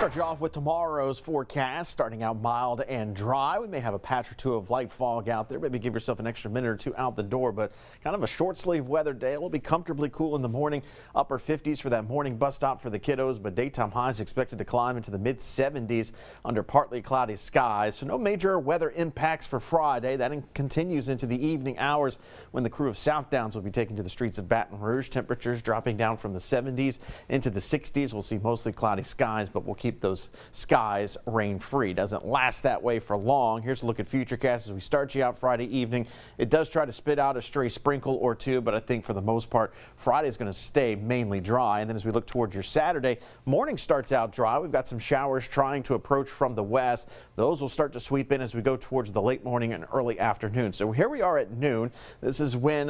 Start you off with tomorrow's forecast, starting out mild and dry. We may have a patch or two of light fog out there. Maybe give yourself an extra minute or two out the door, but kind of a short sleeve weather day. It will be comfortably cool in the morning, upper 50s for that morning bus stop for the kiddos, but daytime highs expected to climb into the mid 70s under partly cloudy skies. So no major weather impacts for Friday. That continues into the evening hours when the crew of Southdowns will be taken to the streets of Baton Rouge. Temperatures dropping down from the 70s into the 60s. We'll see mostly cloudy skies, but we'll keep those skies rain free. Doesn't last that way for long. Here's a look at Futurecast as we start you out Friday evening. It does try to spit out a stray sprinkle or two, but I think for the most part Friday is going to stay mainly dry. And then as we look towards your Saturday, morning starts out dry. We've got some showers trying to approach from the west. Those will start to sweep in as we go towards the late morning and early afternoon. So here we are at noon. This is when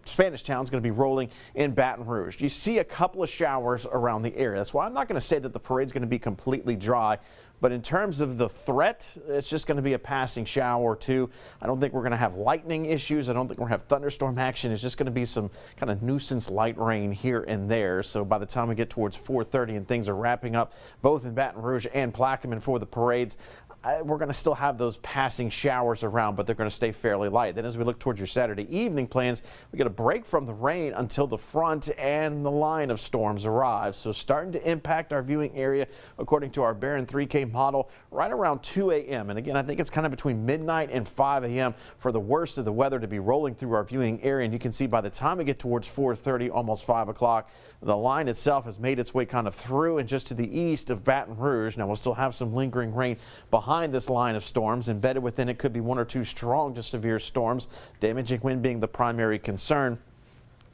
Spanish Town is going to be rolling in Baton Rouge. You see a couple of showers around the area. That's why I'm not going to say that the parade's going to be completely dry, but in terms of the threat, it's just going to be a passing shower or two. I don't think we're going to have lightning issues. I don't think we're going to have thunderstorm action. It's just going to be some kind of nuisance light rain here and there. So by the time we get towards 4:30 and things are wrapping up both in Baton Rouge and Plaquemine for the parades, we're going to still have those passing showers around, but they're going to stay fairly light. Then as we look towards your Saturday evening plans, we get a break from the rain until the front and the line of storms arrive. So starting to impact our viewing area according to our Barron 3K model right around 2 a.m. And again, I think it's kind of between midnight and 5 a.m. for the worst of the weather to be rolling through our viewing area. And you can see by the time we get towards 4:30, almost 5 o'clock, the line itself has made its way kind of through and just to the east of Baton Rouge. Now we'll still have some lingering rain behind this line of storms. Embedded within it could be one or two strong to severe storms, damaging wind being the primary concern.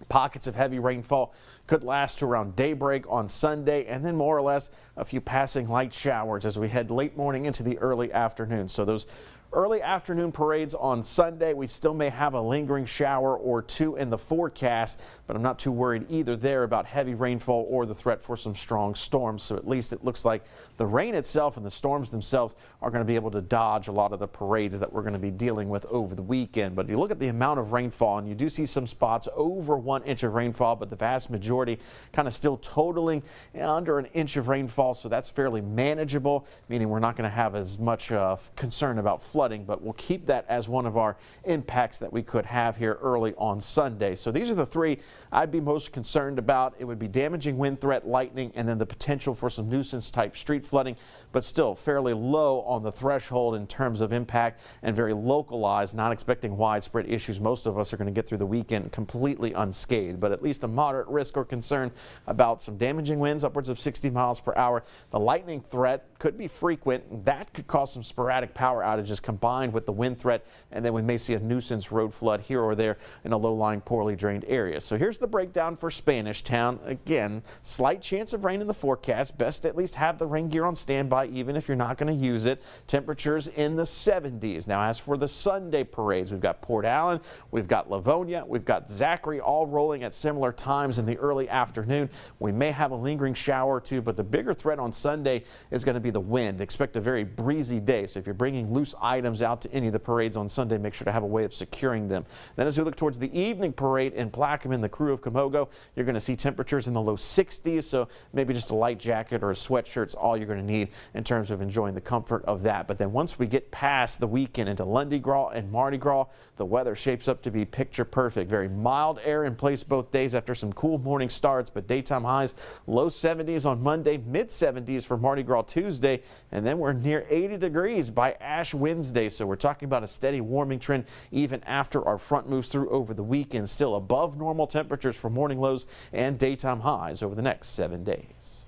Pockets of heavy rainfall could last to around daybreak on Sunday, and then more or less a few passing light showers as we head late morning into the early afternoon. So those early afternoon parades on Sunday, we still may have a lingering shower or two in the forecast, but I'm not too worried either there about heavy rainfall or the threat for some strong storms. So at least it looks like the rain itself and the storms themselves are going to be able to dodge a lot of the parades that we're going to be dealing with over the weekend. But you look at the amount of rainfall, and you do see some spots over 1 inch of rainfall, but the vast majority kind of still totaling under an inch of rainfall. So that's fairly manageable, meaning we're not going to have as much concern about flooding, but we'll keep that as one of our impacts that we could have here early on Sunday. So these are the three I'd be most concerned about. It would be damaging wind threat, lightning, and then the potential for some nuisance type street flooding, but still fairly low on the threshold in terms of impact and very localized, not expecting widespread issues. Most of us are going to get through the weekend completely unscathed, but at least a moderate risk or concern about some damaging winds upwards of 60 miles per hour. The lightning threat could be frequent. That could cause some sporadic power outages combined with the wind threat, and then we may see a nuisance road flood here or there in a low-lying, poorly drained area. So here's the breakdown for Spanish Town. Again, slight chance of rain in the forecast. Best to at least have the rain gear on standby, even if you're not going to use it. Temperatures in the 70s. Now, as for the Sunday parades, we've got Port Allen, we've got Livonia, we've got Zachary, all rolling at similar times in the early afternoon. We may have a lingering shower or two, but the bigger threat on Sunday is going to be the wind. Expect a very breezy day. So if you're bringing loose items out to any of the parades on Sunday, make sure to have a way of securing them. Then as we look towards the evening parade in Plaquemine, the crew of Camogo, you're going to see temperatures in the low 60s, so maybe just a light jacket or a sweatshirt is all you're going to need in terms of enjoying the comfort of that. But then once we get past the weekend into Lundi Gras and Mardi Gras, the weather shapes up to be picture perfect. Very mild air in place both days after some cool morning starts, but daytime highs low 70s on Monday, mid 70s for Mardi Gras Tuesday, and then we're near 80 degrees by Ash Wednesday. So we're talking about a steady warming trend even after our front moves through over the weekend. Still above normal temperatures for morning lows and daytime highs over the next 7 days.